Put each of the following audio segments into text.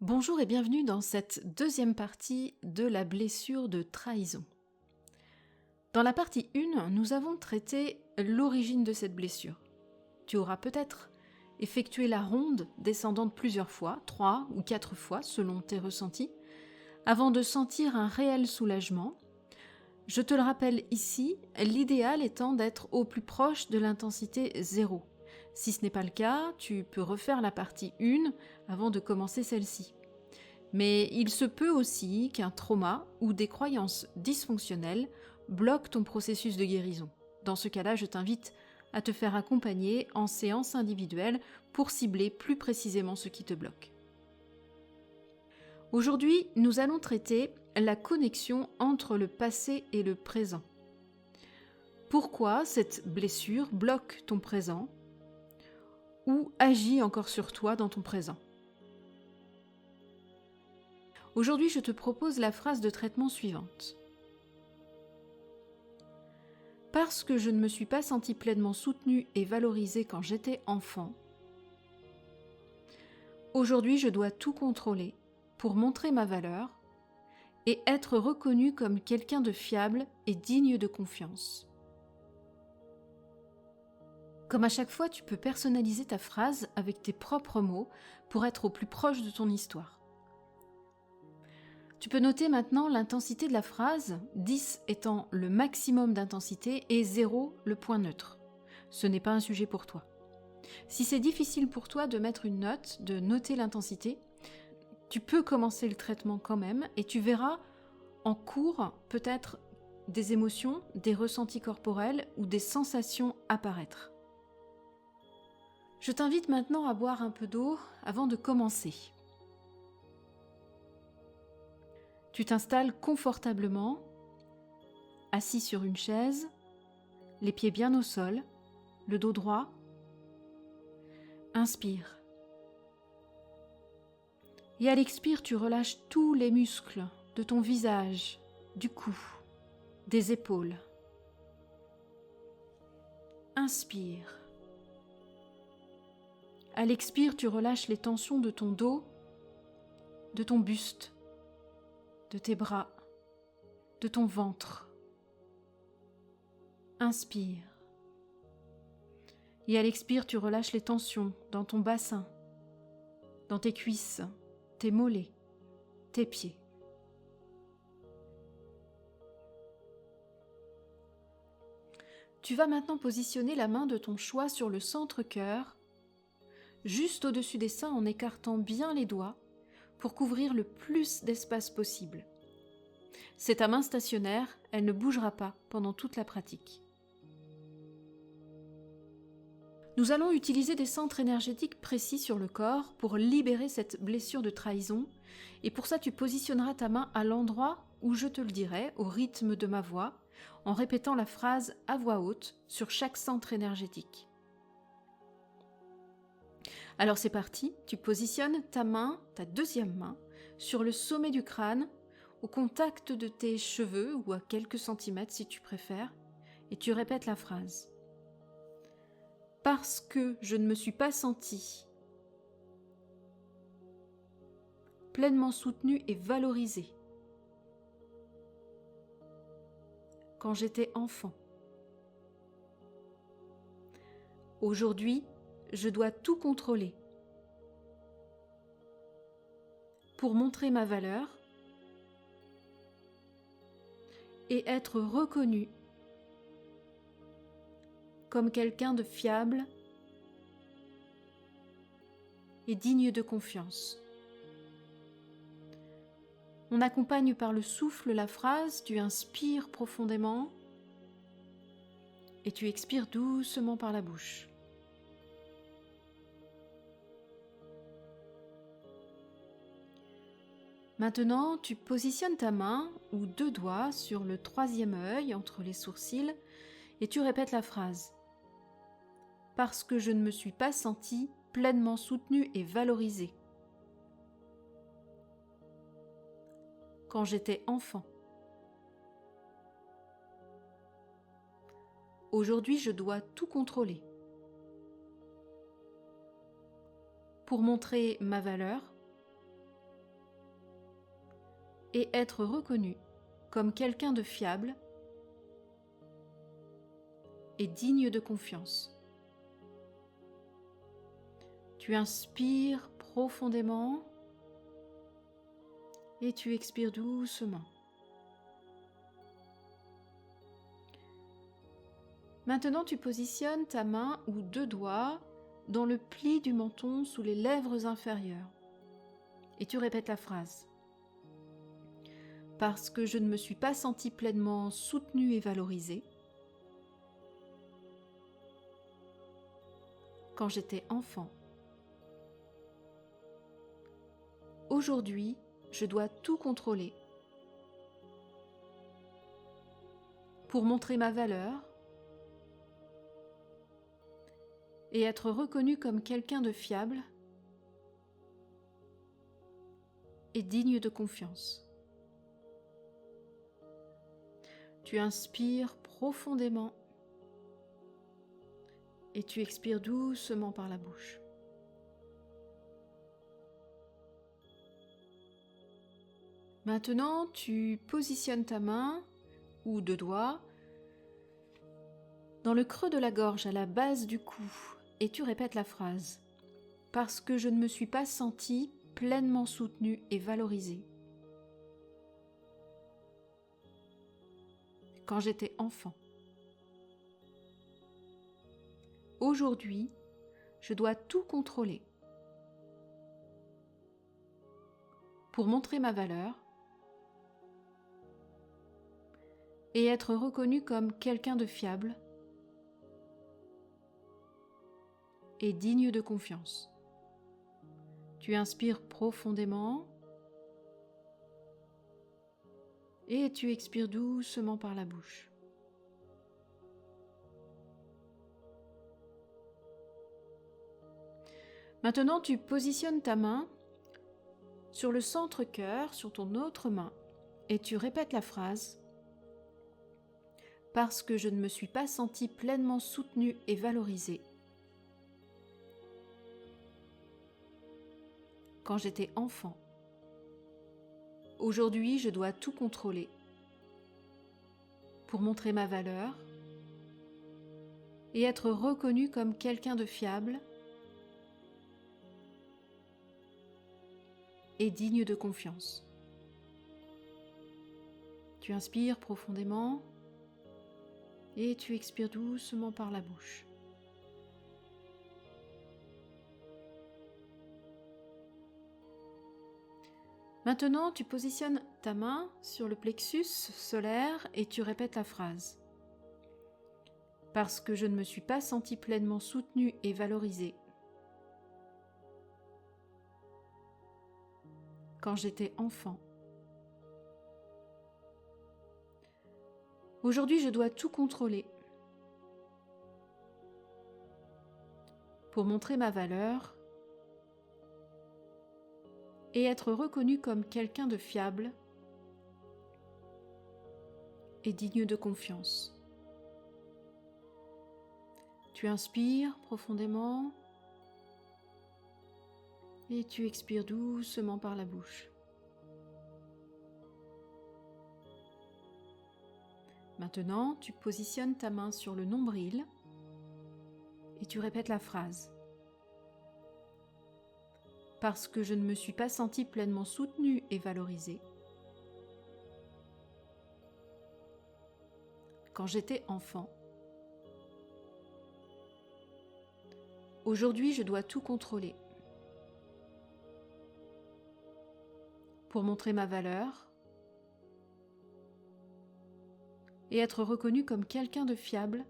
Bonjour et bienvenue dans cette deuxième partie de la blessure de trahison. Dans la partie 1, nous avons traité l'origine de cette blessure. Tu auras peut-être effectué la ronde descendante plusieurs fois, 3 ou 4 fois selon tes ressentis, avant de sentir un réel soulagement. Je te le rappelle ici, l'idéal étant d'être au plus proche de l'intensité 0. Si ce n'est pas le cas, tu peux refaire la partie 1 avant de commencer celle-ci. Mais il se peut aussi qu'un trauma ou des croyances dysfonctionnelles bloquent ton processus de guérison. Dans ce cas-là, je t'invite à te faire accompagner en séance individuelle pour cibler plus précisément ce qui te bloque. Aujourd'hui, nous allons traiter la connexion entre le passé et le présent. Pourquoi cette blessure bloque ton présent ou agit encore sur toi dans ton présent? Aujourd'hui, je te propose la phrase de traitement suivante. Parce que je ne me suis pas sentie pleinement soutenue et valorisée quand j'étais enfant, aujourd'hui je dois tout contrôler pour montrer ma valeur et être reconnue comme quelqu'un de fiable et digne de confiance. Comme à chaque fois, tu peux personnaliser ta phrase avec tes propres mots pour être au plus proche de ton histoire. Tu peux noter maintenant l'intensité de la phrase, 10 étant le maximum d'intensité et 0 le point neutre. Ce n'est pas un sujet pour toi. Si c'est difficile pour toi de mettre une note, de noter l'intensité, tu peux commencer le traitement quand même et tu verras en cours peut-être des émotions, des ressentis corporels ou des sensations apparaître. Je t'invite maintenant à boire un peu d'eau avant de commencer. Tu t'installes confortablement, assis sur une chaise, les pieds bien au sol, le dos droit. Inspire. Et à l'expire, tu relâches tous les muscles de ton visage, du cou, des épaules. Inspire. À l'expire, tu relâches les tensions de ton dos, de ton buste, de tes bras, de ton ventre. Inspire. Et à l'expire, tu relâches les tensions dans ton bassin, dans tes cuisses, tes mollets, tes pieds. Tu vas maintenant positionner la main de ton choix sur le centre-cœur, juste au-dessus des seins en écartant bien les doigts pour couvrir le plus d'espace possible. C'est ta main stationnaire, elle ne bougera pas pendant toute la pratique. Nous allons utiliser des centres énergétiques précis sur le corps pour libérer cette blessure de trahison et pour ça tu positionneras ta main à l'endroit où je te le dirai au rythme de ma voix en répétant la phrase à voix haute sur chaque centre énergétique. Alors c'est parti, tu positionnes ta main, ta deuxième main, sur le sommet du crâne, au contact de tes cheveux ou à quelques centimètres si tu préfères, et tu répètes la phrase. Parce que je ne me suis pas sentie pleinement soutenue et valorisée quand j'étais enfant. Aujourd'hui, je dois tout contrôler pour montrer ma valeur et être reconnue comme quelqu'un de fiable et digne de confiance. On accompagne par le souffle la phrase, tu inspires profondément et tu expires doucement par la bouche. Maintenant, tu positionnes ta main ou deux doigts sur le troisième œil entre les sourcils et tu répètes la phrase. Parce que je ne me suis pas sentie pleinement soutenue et valorisée quand j'étais enfant. Aujourd'hui, je dois tout contrôler pour montrer ma valeur et être reconnu comme quelqu'un de fiable et digne de confiance. Tu inspires profondément et tu expires doucement. Maintenant, tu positionnes ta main ou deux doigts dans le pli du menton sous les lèvres inférieures et tu répètes la phrase. Parce que je ne me suis pas sentie pleinement soutenue et valorisée quand j'étais enfant. Aujourd'hui, je dois tout contrôler pour montrer ma valeur et être reconnu comme quelqu'un de fiable et digne de confiance. Tu inspires profondément et tu expires doucement par la bouche. Maintenant, tu positionnes ta main ou deux doigts dans le creux de la gorge à la base du cou et tu répètes la phrase. Parce que je ne me suis pas sentie pleinement soutenue et valorisée quand j'étais enfant. Aujourd'hui, je dois tout contrôler pour montrer ma valeur et être reconnu comme quelqu'un de fiable et digne de confiance. Tu inspires profondément et tu expires doucement par la bouche. Maintenant, tu positionnes ta main sur le centre-cœur, sur ton autre main, et tu répètes la phrase « Parce que je ne me suis pas sentie pleinement soutenue et valorisée quand j'étais enfant. Aujourd'hui, je dois tout contrôler pour montrer ma valeur et être reconnu comme quelqu'un de fiable et digne de confiance. » Tu inspires profondément et tu expires doucement par la bouche. Maintenant, tu positionnes ta main sur le plexus solaire et tu répètes la phrase. Parce que je ne me suis pas sentie pleinement soutenue et valorisée quand j'étais enfant. Aujourd'hui, je dois tout contrôler pour montrer ma valeur et être reconnu comme quelqu'un de fiable et digne de confiance. Tu inspires profondément et tu expires doucement par la bouche. Maintenant, tu positionnes ta main sur le nombril et tu répètes la phrase. Parce que je ne me suis pas sentie pleinement soutenue et valorisée quand j'étais enfant. Aujourd'hui, je dois tout contrôler pour montrer ma valeur et être reconnu comme quelqu'un de fiable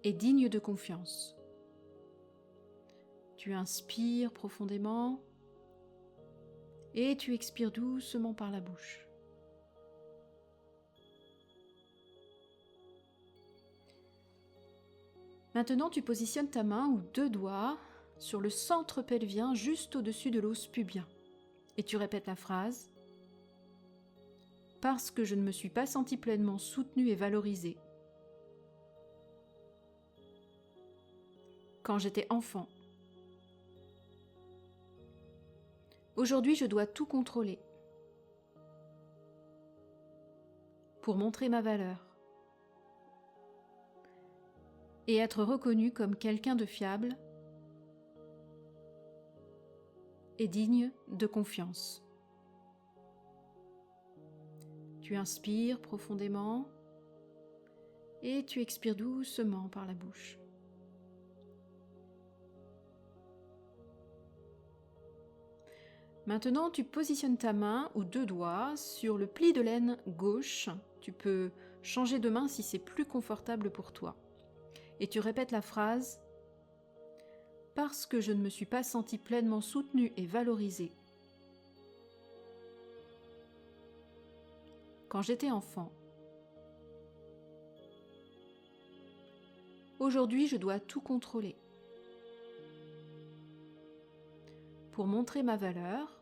et digne de confiance. Tu inspires profondément et tu expires doucement par la bouche. Maintenant, tu positionnes ta main ou deux doigts sur le centre pelvien juste au-dessus de l'os pubien et tu répètes la phrase « Parce que je ne me suis pas sentie pleinement soutenue et valorisée quand j'étais enfant. Aujourd'hui, je dois tout contrôler pour montrer ma valeur et être reconnu comme quelqu'un de fiable et digne de confiance. Tu inspires profondément et tu expires doucement par la bouche. Maintenant, tu positionnes ta main ou deux doigts sur le pli de laine gauche. Tu peux changer de main si c'est plus confortable pour toi. Et tu répètes la phrase « Parce que je ne me suis pas sentie pleinement soutenue et valorisée quand j'étais enfant. Aujourd'hui, je dois tout contrôler pour montrer ma valeur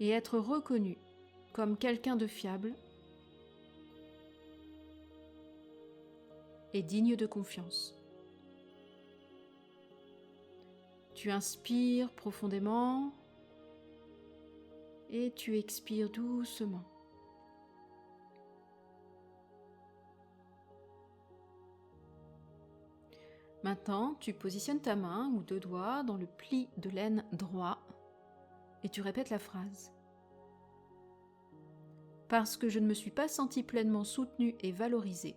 et être reconnu comme quelqu'un de fiable et digne de confiance. » Tu inspires profondément et tu expires doucement. Maintenant, tu positionnes ta main ou deux doigts dans le pli de laine droit et tu répètes la phrase. Parce que je ne me suis pas sentie pleinement soutenue et valorisée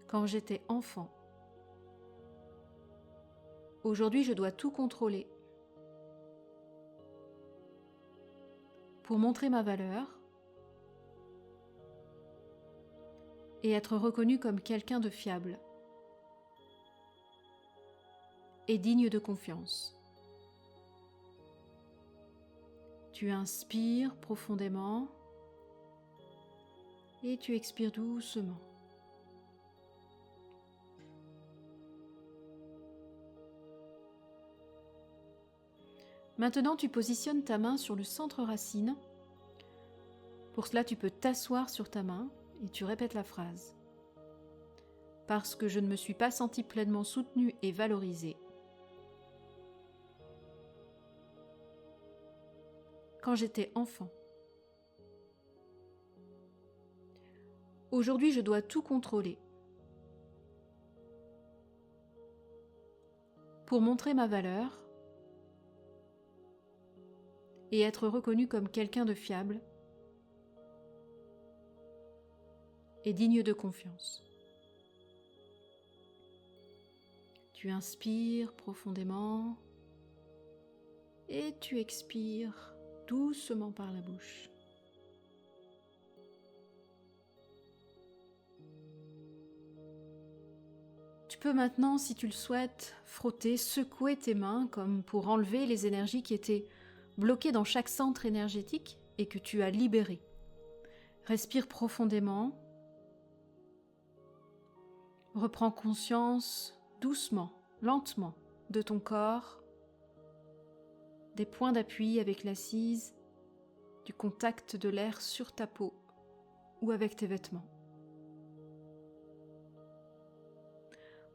quand j'étais enfant. Aujourd'hui, je dois tout contrôler pour montrer ma valeur et être reconnu comme quelqu'un de fiable et digne de confiance. Tu inspires profondément et tu expires doucement. Maintenant, tu positionnes ta main sur le centre racine. Pour cela, tu peux t'asseoir sur ta main et tu répètes la phrase. Parce que je ne me suis pas sentie pleinement soutenue et valorisée quand j'étais enfant. Aujourd'hui, je dois tout contrôler pour montrer ma valeur et être reconnu comme quelqu'un de fiable et digne de confiance. Tu inspires profondément et tu expires doucement par la bouche. Tu peux maintenant, si tu le souhaites, frotter, secouer tes mains comme pour enlever les énergies qui étaient bloquées dans chaque centre énergétique et que tu as libérées. Respire profondément. Reprends conscience doucement, lentement, de ton corps, des points d'appui avec l'assise, du contact de l'air sur ta peau ou avec tes vêtements.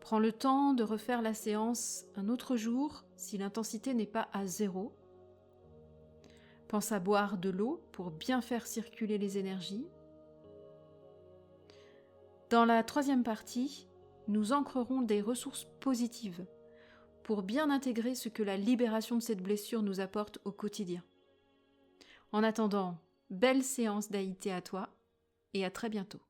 Prends le temps de refaire la séance un autre jour si l'intensité n'est pas à 0. Pense à boire de l'eau pour bien faire circuler les énergies. Dans la troisième partie, nous ancrerons des ressources positives pour bien intégrer ce que la libération de cette blessure nous apporte au quotidien. En attendant, belle séance d'AIT à toi et à très bientôt.